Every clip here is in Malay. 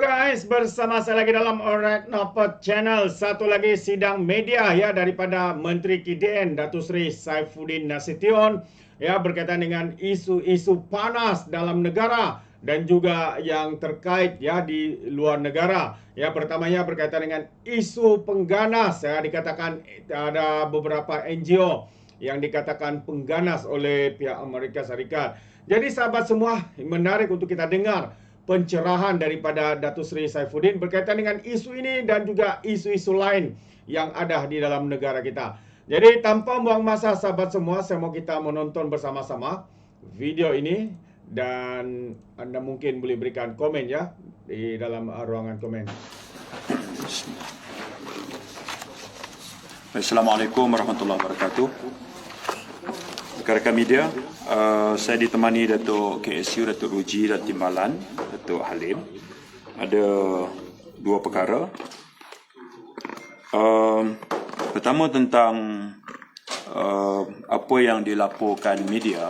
guys, bersama saya lagi dalam Alright Nopot Channel. Satu lagi sidang media ya daripada Menteri KDN Datuk Seri Saifuddin Nasution ya berkaitan dengan isu-isu panas dalam negara dan juga yang terkait ya di luar negara. Ya, pertamanya berkaitan dengan isu pengganas ya, dikatakan ada beberapa NGO yang dikatakan pengganas oleh pihak Amerika Serikat. Jadi sahabat semua, menarik untuk kita dengar pencerahan daripada Datuk Seri Saifuddin berkaitan dengan isu ini dan juga isu-isu lain yang ada di dalam negara kita. Jadi tanpa buang masa sahabat semua, saya mau kita menonton bersama-sama video ini dan anda mungkin boleh berikan komen ya di dalam ruangan komen. Assalamualaikum warahmatullahi wabarakatuh. Rekan-rekan media, saya ditemani Datuk KSU, Datuk Ruji dan Timbalan, Datuk Halim. Ada dua perkara. Pertama tentang apa yang dilaporkan media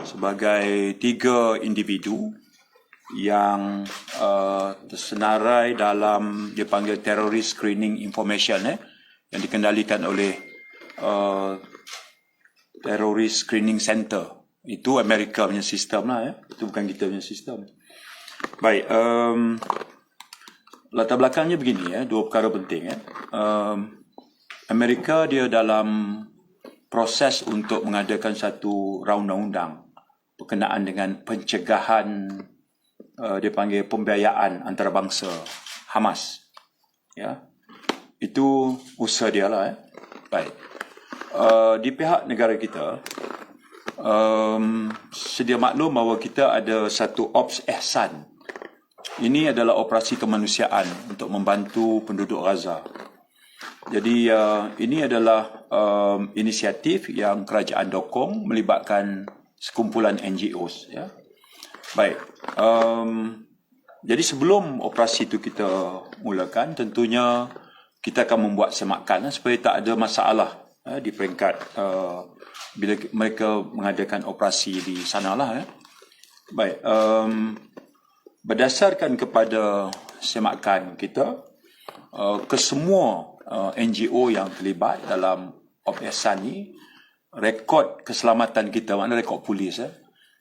sebagai 3 individu yang tersenarai dalam dipanggil Terrorist Screening Information yang dikendalikan oleh Terrorist Screening Center. Itu Amerika punya sistem lah. Itu bukan kita punya sistem. Baik, latar belakangnya begini dua perkara penting. Amerika dia dalam proses untuk mengadakan satu raun undang-undang berkenaan dengan pencegahan dia panggil pembiayaan antarabangsa Hamas. Ya. Itu usaha dia lah. Baik. Di pihak negara kita, sedia maklum bahawa kita ada satu Ops Ihsan. Ini adalah operasi kemanusiaan untuk membantu penduduk Gaza. Jadi ini adalah inisiatif yang kerajaan dokong melibatkan sekumpulan NGOs. Ya. Baik. Jadi sebelum operasi itu kita mulakan, tentunya kita akan membuat semakan supaya tak ada masalah di peringkat bila mereka mengadakan operasi di sanalah. Baik, berdasarkan kepada semakan kita, kesemua NGO yang terlibat dalam Ops Ihsan ni, rekod keselamatan kita, maknanya rekod polis,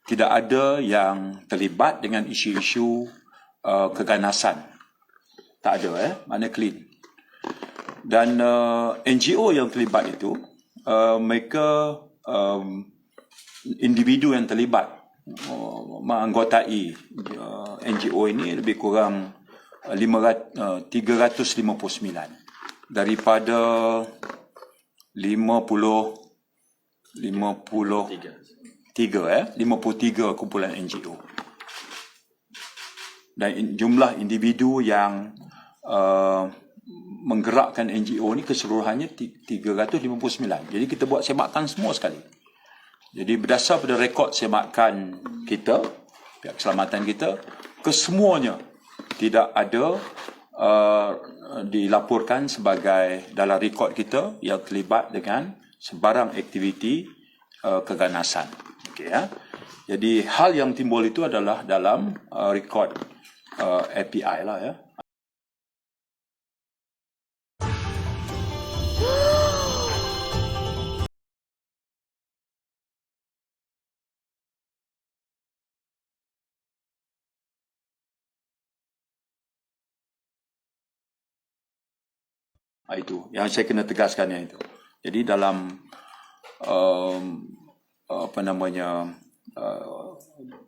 tidak ada yang terlibat dengan isu-isu keganasan. Tak ada, maknanya clean. Dan NGO yang terlibat itu, mereka individu yang terlibat menganggotai NGO ini lebih kurang 359 daripada 53 kumpulan NGO. Dan jumlah individu yang menggerakkan NGO ni keseluruhannya 359. Jadi kita buat semakan semua sekali. Jadi berdasar pada rekod semakan kita, pihak keselamatan kita, kesemuanya tidak ada dilaporkan sebagai dalam rekod kita yang terlibat dengan sebarang aktiviti keganasan. Okay, ya. Jadi hal yang timbul itu adalah dalam rekod API lah ya. Itu yang saya kena tegaskan yang itu. Jadi dalam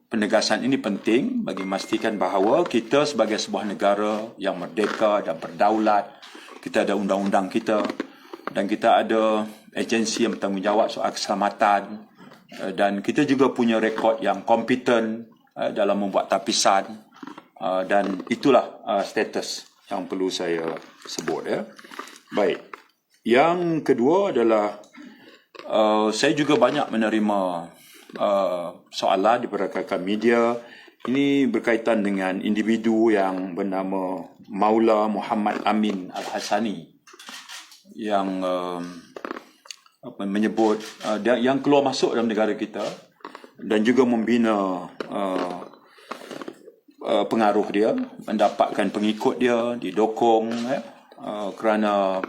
penegasan ini penting bagi memastikan bahawa kita sebagai sebuah negara yang merdeka dan berdaulat, kita ada undang-undang kita dan kita ada agensi yang bertanggungjawab soal keselamatan dan kita juga punya rekod yang kompeten dalam membuat tapisan dan itulah status yang perlu saya sebut ya. Baik. Yang kedua adalah saya juga banyak menerima soalan daripada rakan media. Ini berkaitan dengan individu yang bernama Maula Muhammad Amin Al-Hasani yang menyebut yang keluar masuk dalam negara kita dan juga membina pengaruh dia, mendapatkan pengikut dia, didokong kerana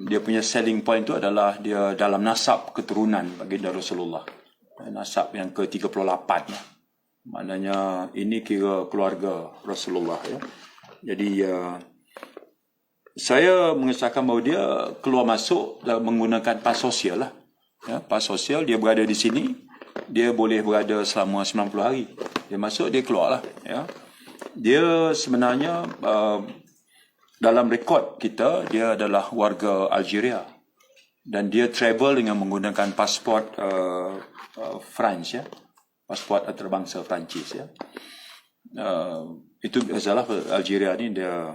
dia punya selling point tu adalah dia dalam nasab keturunan baginda Rasulullah. Nasab yang ke-38 ya. Maknanya ini kira keluarga Rasulullah ya. Jadi saya mengesahkan bahawa dia keluar masuk menggunakan pas sosial lah. Ya, pas sosial dia berada di sini, dia boleh berada selama 90 hari. Dia masuk, dia keluar lah. Ya. Dia sebenarnya dalam rekod kita, dia adalah warga Algeria. Dan dia travel dengan menggunakan pasport France ya. Pasport antarabangsa Perancis ya. Itu biasalah Algeria ni dia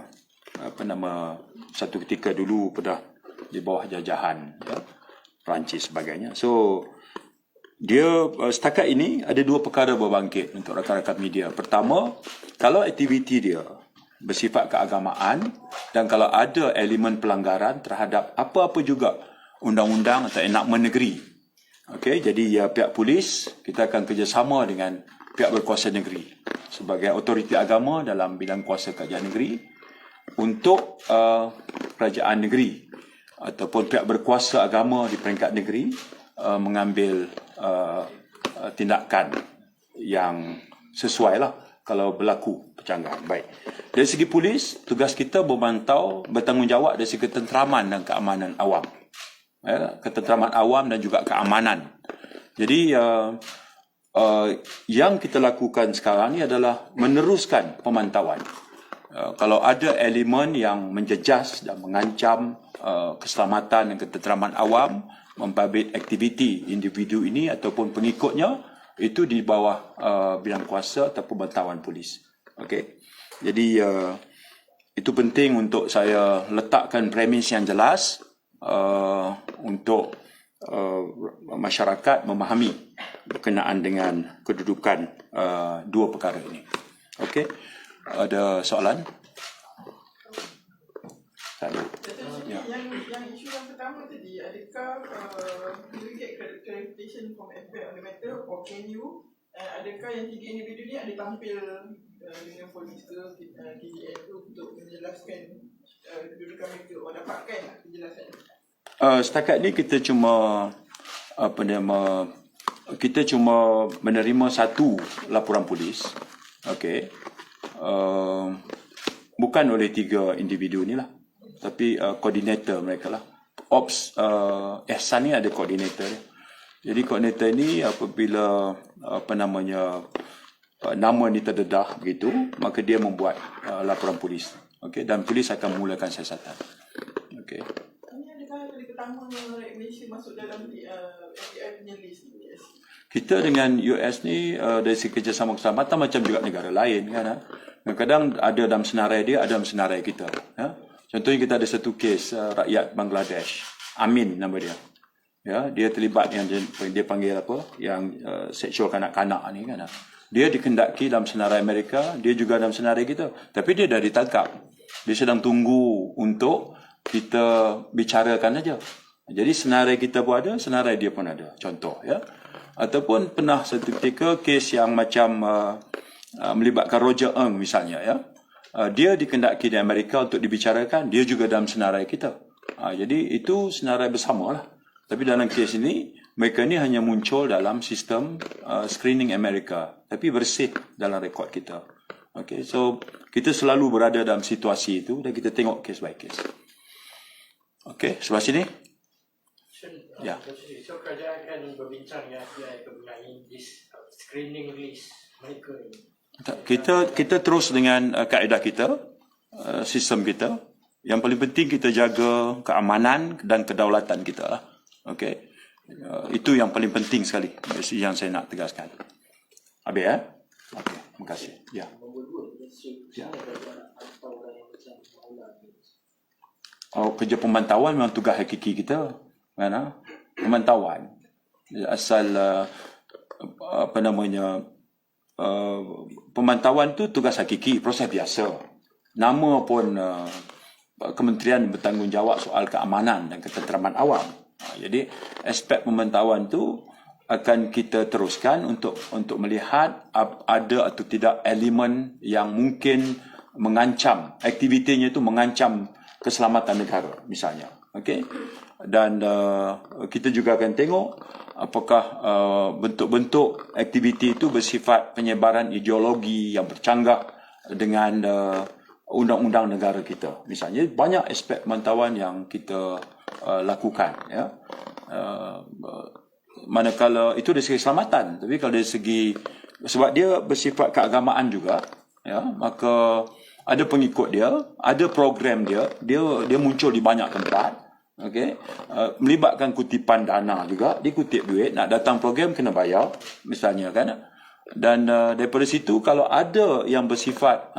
satu ketika dulu pernah di bawah jajahan ya, Perancis sebagainya. So dia setakat ini ada dua perkara berbangkit untuk rakan-rakan media. Pertama, kalau aktiviti dia bersifat keagamaan dan kalau ada elemen pelanggaran terhadap apa-apa juga undang-undang atau enakmen negeri. Okey, jadi pihak polis kita akan kerjasama dengan pihak berkuasa negeri sebagai otoriti agama dalam bidang kuasa kerajaan negeri untuk kerajaan negeri ataupun pihak berkuasa agama di peringkat negeri mengambil tindakan yang sesuai lah kalau berlaku percanggahan. Baik. Dari segi polis, tugas kita memantau, bertanggungjawab dari segi ketenteraman dan keamanan awam. Ya, ketenteraman awam dan juga keamanan. Jadi yang kita lakukan sekarang ni adalah meneruskan pemantauan. Kalau ada elemen yang menjejas dan mengancam keselamatan dan ketenteraman awam, membabit aktiviti individu ini ataupun pengikutnya, itu di bawah bidang kuasa atau pemantauan polis. Okey. Jadi itu penting untuk saya letakkan premis yang jelas untuk masyarakat memahami berkenaan dengan kedudukan dua perkara ini. Okey. Ada soalan? Ya. Yang isu yang pertama tadi, adakah you get clarification from FBI on the matter or can you adakah yang tiga individu ni ada tampil dengan polis ke KDN tu untuk menjelaskan kedudukan mereka or dapatkan penjelasan? Setakat ni kita cuma kita cuma menerima satu laporan polis. Okey. Bukan oleh tiga individu ni lah, tapi koordinator mereka lah. Ops Ehsan ni ada koordinator dia. Jadi koordinator ni apabila nama ni terdedah begitu, maka dia membuat laporan polis. Okey, dan polis akan memulakan siasatan. Okey. Ini adakah kali pertama Malaysia masuk dalam FBI punya list? Kita dengan US ni dari segi kerjasama keselamatan macam juga negara lain kan. Kadang-kadang ada dalam senarai dia, ada dalam senarai kita. Ya? Contohnya kita ada satu kes rakyat Bangladesh, Amin nama dia. Ya, dia terlibat yang dia panggil apa? Yang seksual kanak-kanak ni kan. Dia dikendaki dalam senarai Amerika, dia juga dalam senarai kita. Tapi dia dah ditangkap. Dia sedang tunggu untuk kita bicarakan aja. Jadi senarai kita pun ada, senarai dia pun ada. Contoh ya. Ataupun pernah satu ketika kes yang macam melibatkan Roger Ng misalnya ya. Dia dikendaki di Amerika untuk dibicarakan, dia juga dalam senarai kita. Jadi itu senarai bersama lah. Tapi dalam kes ini, mereka ni hanya muncul dalam sistem screening Amerika. Tapi bersih dalam rekod kita. Okay, so kita selalu berada dalam situasi itu dan kita tengok case by case. Okay, sebelah sini. Ya. So kerajaan akan berbincang dengan FBI mengenai list, screening list mereka ini. Kita terus dengan kaedah kita, sistem kita. Yang paling penting kita jaga keamanan dan kedaulatan kita lah. Okey. Itu yang paling penting sekali yang saya nak tegaskan. Habis ya? Okey, terima kasih. Ya. Kerja pemantauan memang tugas hakiki kita. Mana? Pemantauan. Asal pemantauan tu tugas hakiki, proses biasa. Nama pun kementerian bertanggungjawab soal keamanan dan ketenteraman awam. Jadi aspek pemantauan tu akan kita teruskan untuk melihat ada atau tidak elemen yang mungkin mengancam, aktivitinya itu mengancam keselamatan negara misalnya. Okey. Dan kita juga akan tengok apakah bentuk-bentuk aktiviti itu bersifat penyebaran ideologi yang bercanggah dengan undang-undang negara kita. Misalnya banyak aspek pemantauan yang kita lakukan, ya. Manakala itu dari segi keselamatan, tapi kalau dari segi, sebab dia bersifat keagamaan juga, ya, maka ada pengikut dia, ada program dia muncul di banyak tempat. Okey, melibatkan kutipan dana juga, dia kutip duit, nak datang program kena bayar misalnya, kan. Dan daripada situ kalau ada yang bersifat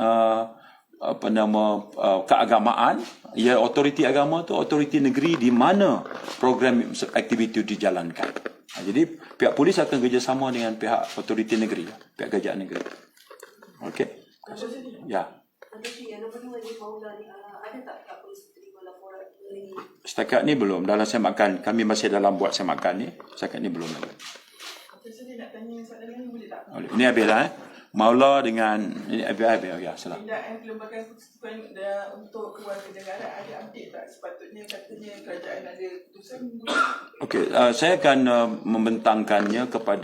keagamaan, ya, otoriti agama tu otoriti negeri di mana program aktiviti dijalankan. Jadi pihak polis akan kerjasama dengan pihak otoriti negeri, pihak kerajaan negeri. Okey. Ya. Setakat ni belum. Dalam semakan, kami masih dalam buat semakan ni. Setakat ni belum lagi. Saya nak tanya soalan lain, boleh tak? Ini habislah, Maula dengan ini habis. Ya, salah. Pindaan Perlembagaan Persekutuan untuk Kewarganegaraan ada update tak? Sepatutnya katanya kerajaan ada keputusan. Okey, saya akan membentangkannya kepada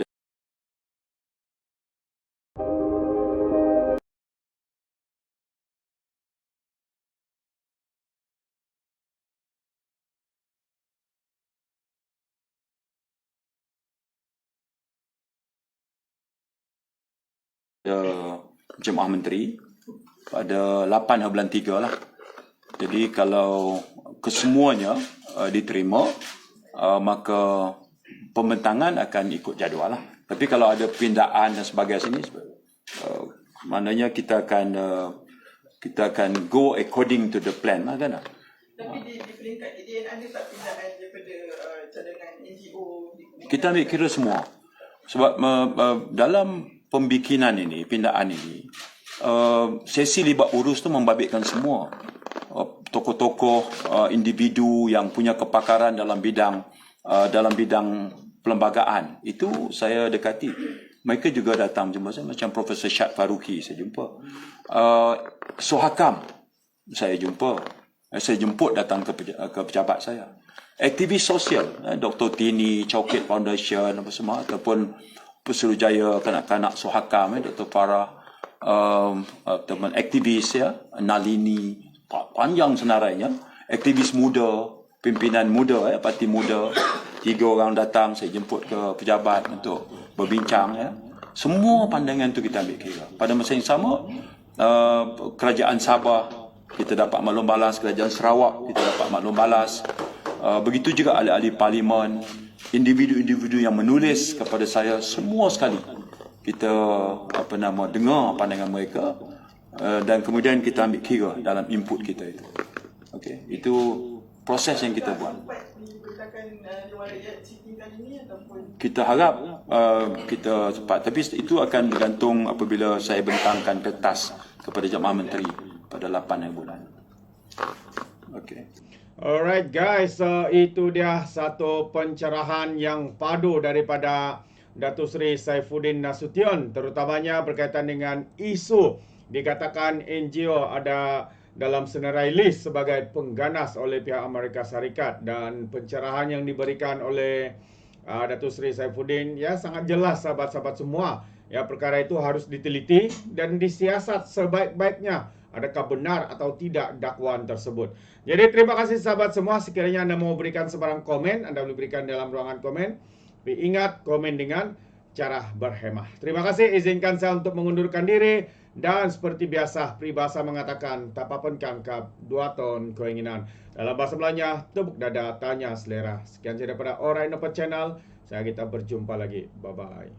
Jemaah Menteri pada 8 bulan 3 lah. Jadi kalau kesemuanya diterima, maka pembentangan akan ikut jadual lah. Tapi kalau ada pindaan dan sebagainya, maknanya kita akan go according to the plan lah, kan? Tapi di peringkat KDN ada tak pindaan daripada cadangan NGO? Kita ambil kira semua. Sebab dalam pembikinan ini, pindaan ini, sesi libat urus tu membabitkan semua tokoh-tokoh, individu yang punya kepakaran dalam bidang perlembagaan. Itu saya dekati. Mereka juga datang jumpa saya, macam Profesor Syad Faruqi saya jumpa. Sohakam saya jumpa. Saya jemput datang ke pejabat saya. Aktivis sosial, Dr. Tini, Chowkit Foundation, apa semua, ataupun Pesuruhjaya Kanak-kanak Sohakam, Dr. Farah, teman aktivis, ya, Nalini, panjang senarainya, aktivis muda, pimpinan muda, parti muda, 3 orang datang, saya jemput ke pejabat untuk berbincang, ya. Semua pandangan tu kita ambil kira. Pada masa yang sama, kerajaan Sabah kita dapat maklum balas, kerajaan Sarawak kita dapat maklum balas, begitu juga ahli-ahli parlimen, individu-individu yang menulis kepada saya, semua sekali kita dengar pandangan mereka, dan kemudian kita ambil kira dalam input kita itu. Okey, itu proses yang kita buat. Kita harap kita cepat, tapi itu akan bergantung apabila saya bentangkan kertas kepada Jemaah Menteri pada 8 bulan. Okey. Alright guys, itu dia satu pencerahan yang padu daripada Datuk Seri Saifuddin Nasution, terutamanya berkaitan dengan isu dikatakan NGO ada dalam senarai list sebagai pengganas oleh pihak Amerika Syarikat, dan pencerahan yang diberikan oleh Datuk Seri Saifuddin, ya, sangat jelas sahabat-sahabat semua. Ya, perkara itu harus diteliti dan disiasat sebaik-baiknya. Adakah benar atau tidak dakwaan tersebut. Jadi terima kasih sahabat semua. Sekiranya anda mau berikan sebarang komen, anda boleh berikan dalam ruangan komen. Tapi ingat, komen dengan cara berhemah. Terima kasih. Izinkan saya untuk mengundurkan diri. Dan seperti biasa, peribahasa mengatakan, tak apa pun kangkap, 2 ton keinginan. Dalam bahasa Melayunya, tepuk dada, tanya selera. Sekian saja daripada Alright Nopal Channel. Saya kita berjumpa lagi. Bye-bye.